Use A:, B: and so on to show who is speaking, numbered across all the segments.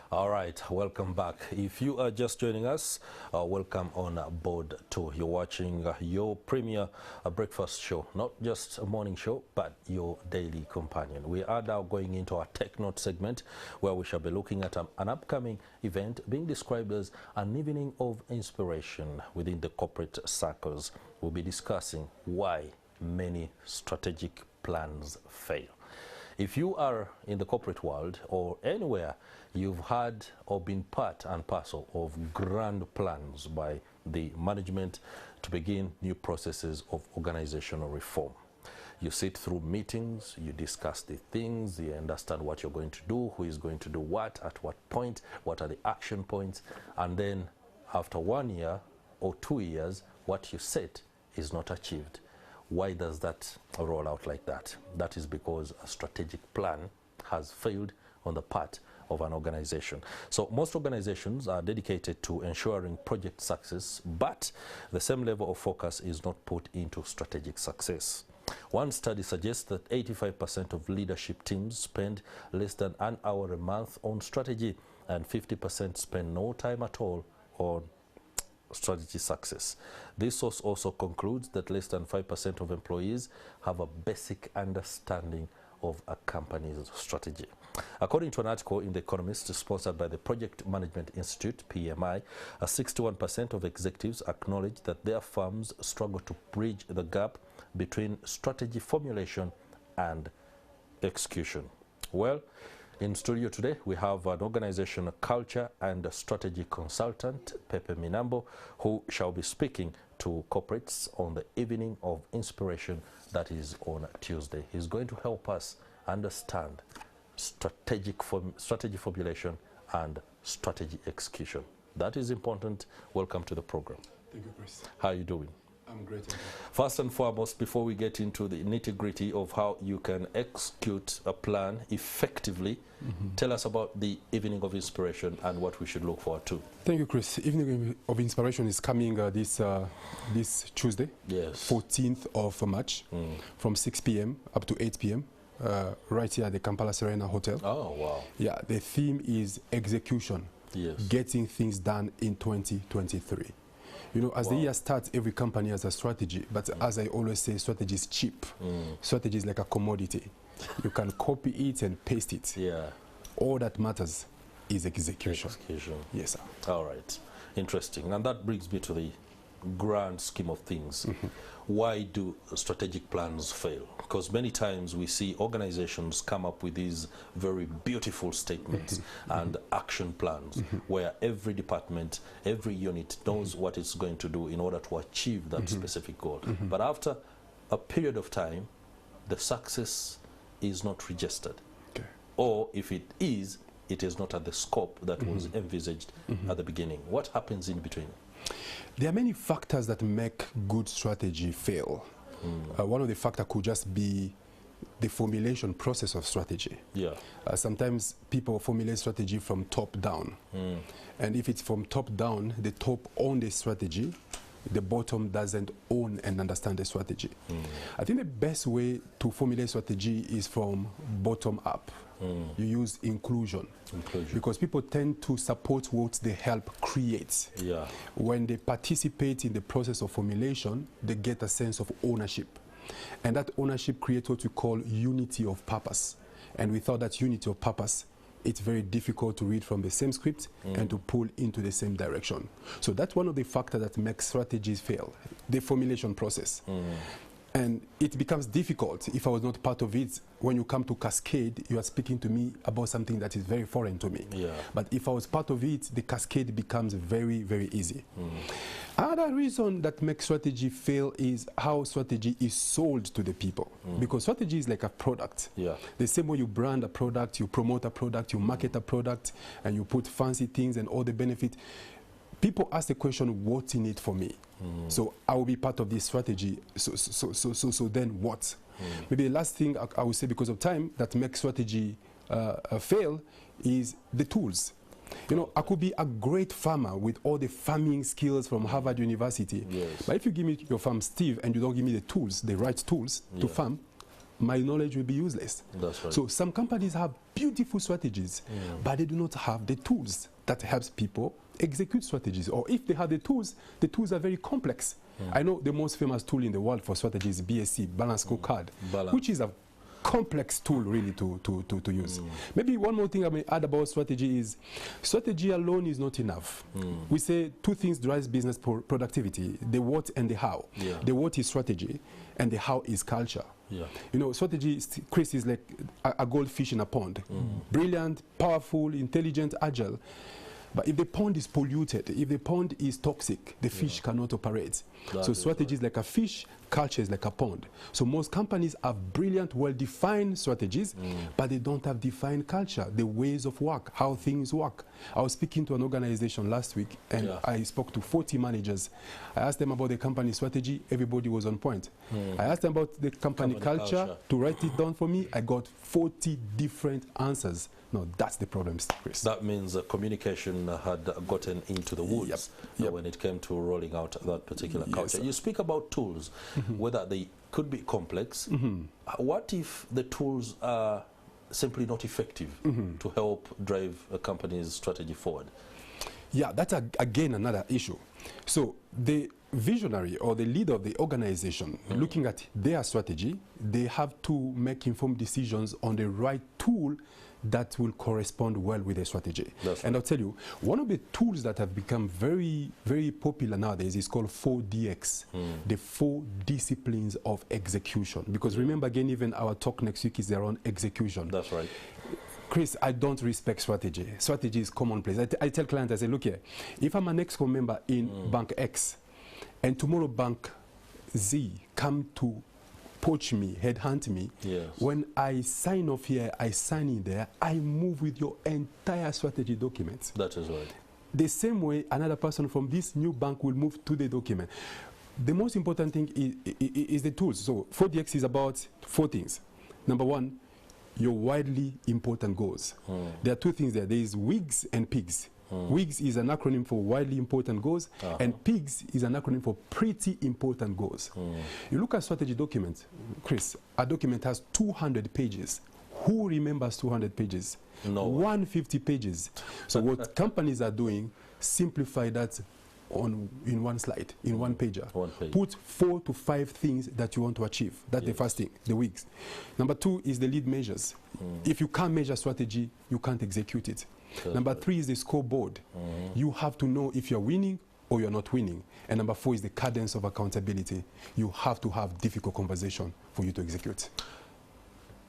A: All right, welcome back. If you are just joining us, welcome on board too. You're watching your premier breakfast show, not just a morning show, but your daily companion. We are now going into our Tech Note segment, where we shall be looking at an upcoming event being described as an evening of inspiration within the corporate circles. We'll be discussing why many strategic plans fail. If you are in the corporate world or anywhere, you've had or been part and parcel of grand plans by the management to begin new processes of organizational reform. You sit through meetings, you discuss the things, you understand what you're going to do, who is going to do what, at what point, what are the action points, and then after 1 year or 2 years, what you set is not achieved. Why does that roll out like that? That is because a strategic plan has failed on the part of an organization. So most organizations are dedicated to ensuring project success, but the same level of focus is not put into strategic success. One study suggests that 85% of leadership teams spend less than an hour a month on strategy, and 50% spend no time at all on strategy success. This source also concludes that less than 5% of employees have a basic understanding of a company's strategy. According to an article in The Economist sponsored by the Project Management Institute, PMI, 61% of executives acknowledge that their firms struggle to bridge the gap between strategy formulation and execution. Well, in studio today, we have an organizational culture and strategy consultant, Pepe Minambo, who shall be speaking to corporates on the evening of inspiration that is on Tuesday. He's going to help us understand strategy formulation and strategy execution. That is important. Welcome to the program.
B: Thank you, Chris.
A: How are you doing?
B: I'm great.
A: First and foremost, before we get into the nitty-gritty of how you can execute a plan effectively, tell us about the Evening of Inspiration and what we should look forward to.
B: Thank you, Chris. Evening of Inspiration is coming this Tuesday,
A: yes,
B: 14th of March, from 6 p.m. up to 8 p.m. Right here at the Kampala Serena Hotel.
A: Oh, wow.
B: Yeah, the theme is execution,
A: yes,
B: getting things done in 2023. You know, as the year starts, every company has a strategy, but as I always say, strategy is cheap. Strategy is like a commodity. You can copy it and paste it.
A: Yeah.
B: All that matters is execution. Yes, sir.
A: All right. Interesting. And that brings me to the grand scheme of things. Why do strategic plans fail? Because many times we see organizations come up with these very beautiful statements and action plans where every department, every unit knows what it's going to do in order to achieve that specific goal. But after a period of time, the success is not registered. Okay. Or if it is not at the scope that was envisaged at the beginning. What happens in between?
B: There are many factors that make good strategy fail. One of the factors could just be the formulation process of strategy. Yeah. Sometimes people formulate strategy from top down. And if it's from top down, the top own the strategy, the bottom doesn't own and understand the strategy. I think the best way to formulate strategy is from bottom up. You use inclusion. Because people tend to support what they help create. Yeah. When they participate in the process of formulation, they get a sense of ownership. And that ownership creates what we call unity of purpose. And without that unity of purpose, it's very difficult to read from the same script and to pull into the same direction. So that's one of the factors that makes strategies fail, the formulation process. And it becomes difficult if I was not part of it. When you come to Cascade, you are speaking to me about something that is very foreign to me. Yeah. But if I was part of it, the Cascade becomes very, very easy. Another reason that makes strategy fail is how strategy is sold to the people. Because strategy is like a product. Yeah. The same way you brand a product, you promote a product, you market a product, and you put fancy things and all the benefits. People ask the question, what's in it for me? So I will be part of this strategy, so then what? Maybe the last thing I would say, because of time, that makes strategy fail is the tools. You know, I could be a great farmer with all the farming skills from Harvard University. Yes. But if you give me your farm, Steve, and you don't give me the tools, the right tools to farm, my knowledge will be useless.
A: That's right.
B: So some companies have beautiful strategies, but they do not have the tools that helps people execute strategies. Or if they have the tools are very complex. I know the most famous tool in the world for strategy is BSC, Balanced Scorecard, which is a complex tool really to use. Maybe one more thing I may add about strategy is strategy alone is not enough. We say two things drives business productivity, the what and the how. The what is strategy and the how is culture. You know, strategy, Chris, is like a goldfish in a pond. Brilliant, powerful, intelligent, agile. But if the pond is polluted, if the pond is toxic, the fish cannot operate. So strategy is like a fish, culture is like a pond. So most companies have brilliant, well-defined strategies, but they don't have defined culture, the ways of work, how things work. I was speaking to an organization last week, and I spoke to 40 managers. I asked them about the company strategy. Everybody was on point. I asked them about the company culture to write it down for me. I got 40 different answers. No, that's the problem, Chris.
A: That means communication had gotten into the woods when it came to rolling out that particular culture. You speak about tools, whether they could be complex. What if the tools are simply not effective to help drive a company's strategy forward?
B: Yeah, that's again another issue. So the visionary or the leader of the organization looking at their strategy, they have to make informed decisions on the right tool that will correspond well with the strategy. And I'll tell you, one of the tools that have become very, very popular nowadays is called 4DX, the 4 disciplines of execution. Because remember, again, even our talk next week is around execution.
A: That's right.
B: Chris, I don't respect strategy. Strategy is commonplace. I tell clients, I say, look here, if I'm an ExCo member in Bank X, and tomorrow Bank Z come to poach me, headhunt me, when I sign off here, I sign in there, I move with your entire strategy documents.
A: That is right.
B: The same way another person from this new bank will move to the document. The most important thing is the tools. So 4DX is about 4 things. Number 1, your widely important goals. There are 2 things there. There is WIGS and PIGS. WIGS is an acronym for widely important goals, and PIGS is an acronym for pretty important goals. You look at strategy documents, Chris, a document has 200 pages. Who remembers 200 pages?
A: No one.
B: 150 pages. So what companies are doing, simplify that in one slide, in one pager. Put 4 to 5 things that you want to achieve. That's the first thing, the WIGS. Number 2 is the lead measures. If you can't measure strategy, you can't execute it. Number 3 is the scoreboard. You have to know if you're winning or you're not winning. And number 4 is the cadence of accountability. You have to have difficult conversation for you to execute.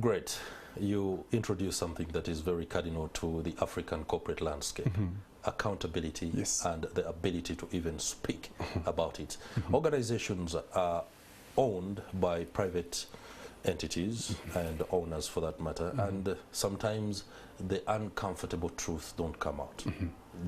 A: Great. You introduced something that is very cardinal to the African corporate landscape. Accountability and the ability to even speak about it. Organizations are owned by private entities and owners for that matter, and sometimes the uncomfortable truth don't come out.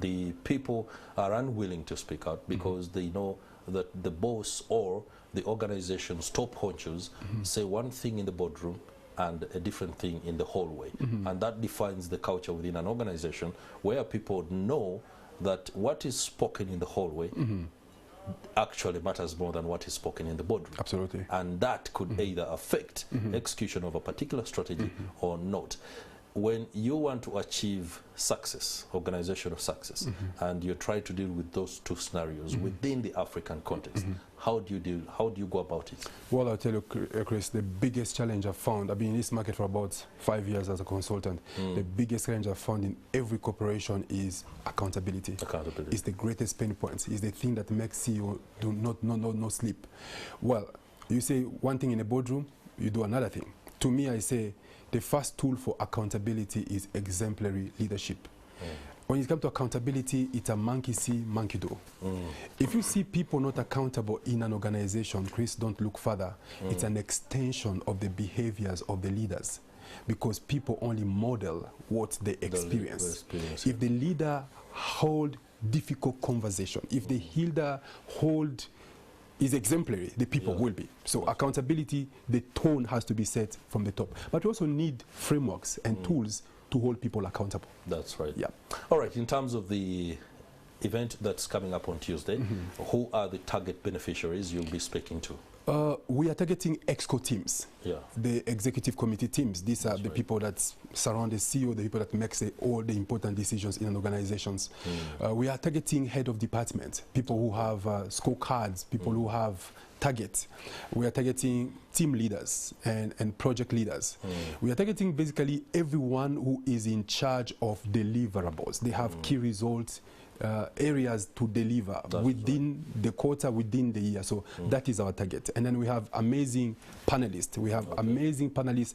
A: The people are unwilling to speak out because they know that the boss or the organization's top honchos say one thing in the boardroom and a different thing in the hallway. And that defines the culture within an organization where people know that what is spoken in the hallway actually matters more than what is spoken in the boardroom.
B: Absolutely.
A: And that could either affect execution of a particular strategy or not. When you want to achieve success, organizational success, and you try to deal with those 2 scenarios within the African context, how do you go about it?
B: Well, I'll tell you, Chris, the biggest challenge I've found, I've been in this market for about 5 years as a consultant. The biggest challenge I've found in every corporation is accountability. It's the greatest pain point. It's the thing that makes CEO do not sleep. Well, you say one thing in a boardroom, you do another thing. To me, I say the first tool for accountability is exemplary leadership. When it comes to accountability, it's a monkey see, monkey do. If you see people not accountable in an organization, Chris, don't look further. It's an extension of the behaviors of the leaders, because people only model what they experience. If the leader hold difficult conversation, if the leader hold is exemplary, the people will be. So accountability, the tone has to be set from the top. But we also need frameworks and tools to hold people accountable.
A: That's right.
B: Yeah.
A: All right, in terms of the event that's coming up on Tuesday, who are the target beneficiaries you'll be speaking to?
B: We are targeting EXCO teams, the executive committee teams. These are the people that surround the CEO, the people that make all the important decisions in an organizations. We are targeting head of department, people who have scorecards, people who have targets. We are targeting team leaders and project leaders. We are targeting basically everyone who is in charge of deliverables. They have key results, areas to deliver within the quarter, within the year. So that is our target. And then we have amazing panelists. We have amazing panelists.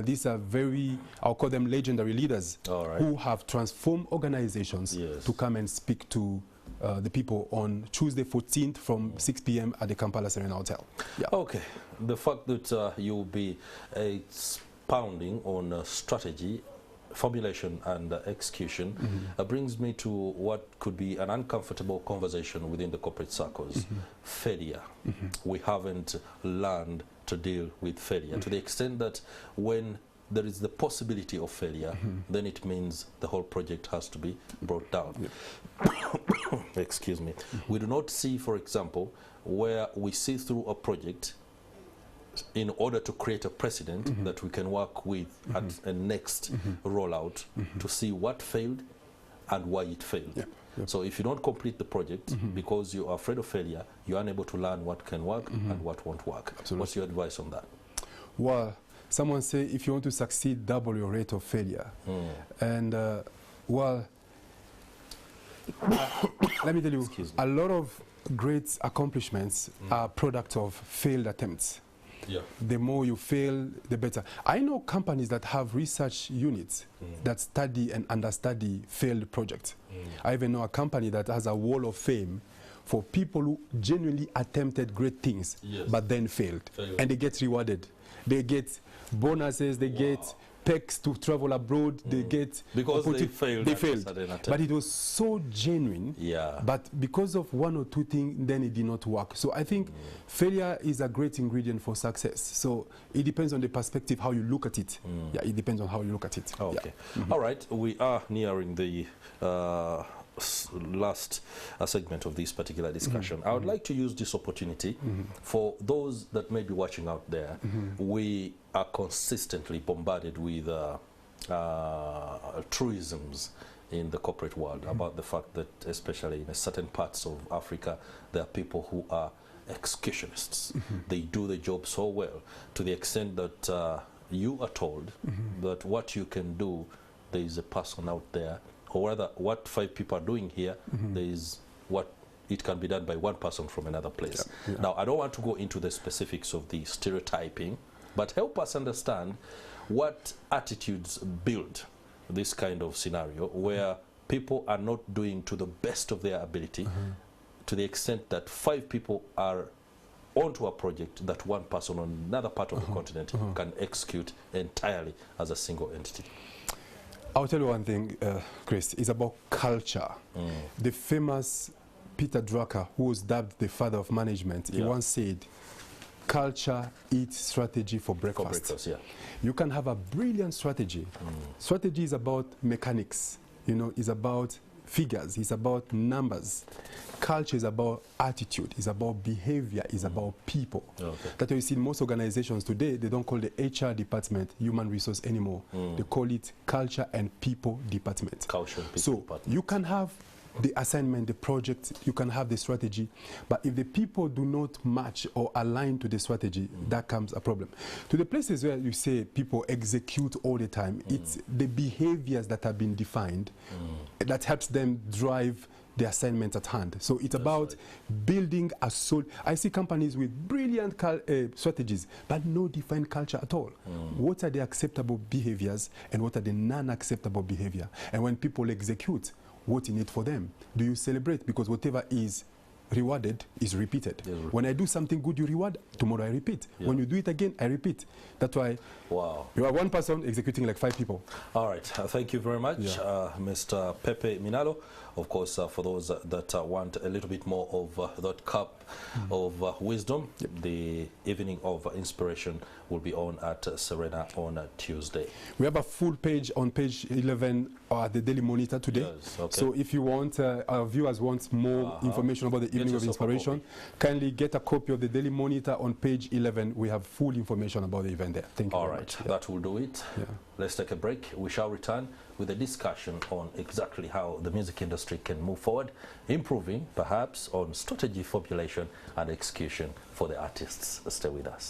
B: These are very, I'll call them legendary leaders who have transformed organizations to come and speak to the people on Tuesday 14th from 6 p.m. at the Kampala Serena Hotel.
A: Okay. The fact that you'll be expounding on strategy, formulation and execution brings me to what could be an uncomfortable conversation within the corporate circles. Failure. We haven't learned to deal with failure to the extent that when there is the possibility of failure, then it means the whole project has to be brought down. Excuse me. We do not see, for example, where we see through a project in order to create a precedent that we can work with at a next rollout to see what failed and why it failed. So if you don't complete the project because you are afraid of failure, you're unable to learn what can work and what won't work. What's your advice on that?
B: Well, someone say if you want to succeed, double your rate of failure. And well, let me tell you, a lot of great accomplishments are product of failed attempts. The more you fail, the better. I know companies that have research units that study and understudy failed projects. I even know a company that has a wall of fame for people who genuinely attempted great things but then failed. And they get rewarded. They get bonuses, they get perks to travel abroad, they get
A: because they failed.
B: But it was so genuine. But because of one or two things, then it did not work. So I think failure is a great ingredient for success. So it depends on the perspective, how you look at it. It depends on how you look at it.
A: All right, we are nearing the last segment of this particular discussion. I would like to use this opportunity for those that may be watching out there. We are consistently bombarded with truisms in the corporate world about the fact that, especially in certain parts of Africa, there are people who are executionist. They do the job so well to the extent that you are told that what you can do, there is a person out there, or rather what 5 people are doing here, there is what it can be done by one person from another place. Now, I don't want to go into the specifics of the stereotyping, but help us understand what attitudes build this kind of scenario where people are not doing to the best of their ability to the extent that 5 people are onto a project that one person on another part of the continent can execute entirely as a single entity.
B: I'll tell you one thing, Chris, it's about culture. The famous Peter Drucker, who was dubbed the father of management, he once said, culture eats strategy for breakfast. You can have a brilliant strategy. Strategy is about mechanics, you know, it's about figures, it's about numbers. Culture is about attitude, it's about behavior, it's about people. That's why you see in most organizations today, they don't call the HR department human resource anymore. They call it culture and people department. You can have the assignment, the project, you can have the strategy, but if the people do not match or align to the strategy, that comes a problem. To the places where you say people execute all the time, it's the behaviors that have been defined that helps them drive the assignment at hand. So it's about building a I see companies with brilliant strategies, but no defined culture at all. What are the acceptable behaviors and what are the non-acceptable behavior? And when people execute, what's in it for them? Do you celebrate? Because whatever is rewarded is repeated. When I do something good, you reward. Tomorrow I repeat. When you do it again, I repeat. That's why you are one person executing like 5 people.
A: All right. Thank you very much, Mr. Pepe Minalo. Of course, for those that want a little bit more of that cup of wisdom. The evening of inspiration will be on at Serena on Tuesday.
B: We have a full page on page 11 at the Daily Monitor today.
A: Yes, okay.
B: So if you want, our viewers want more information about the evening of inspiration, kindly get a copy of the Daily Monitor on page 11. We have full information about the event there. Thank you very much.
A: That will do it. Let's take a break. We shall return with a discussion on exactly how the music industry can move forward, improving perhaps on strategy formulation and execution for the artists. Stay with us.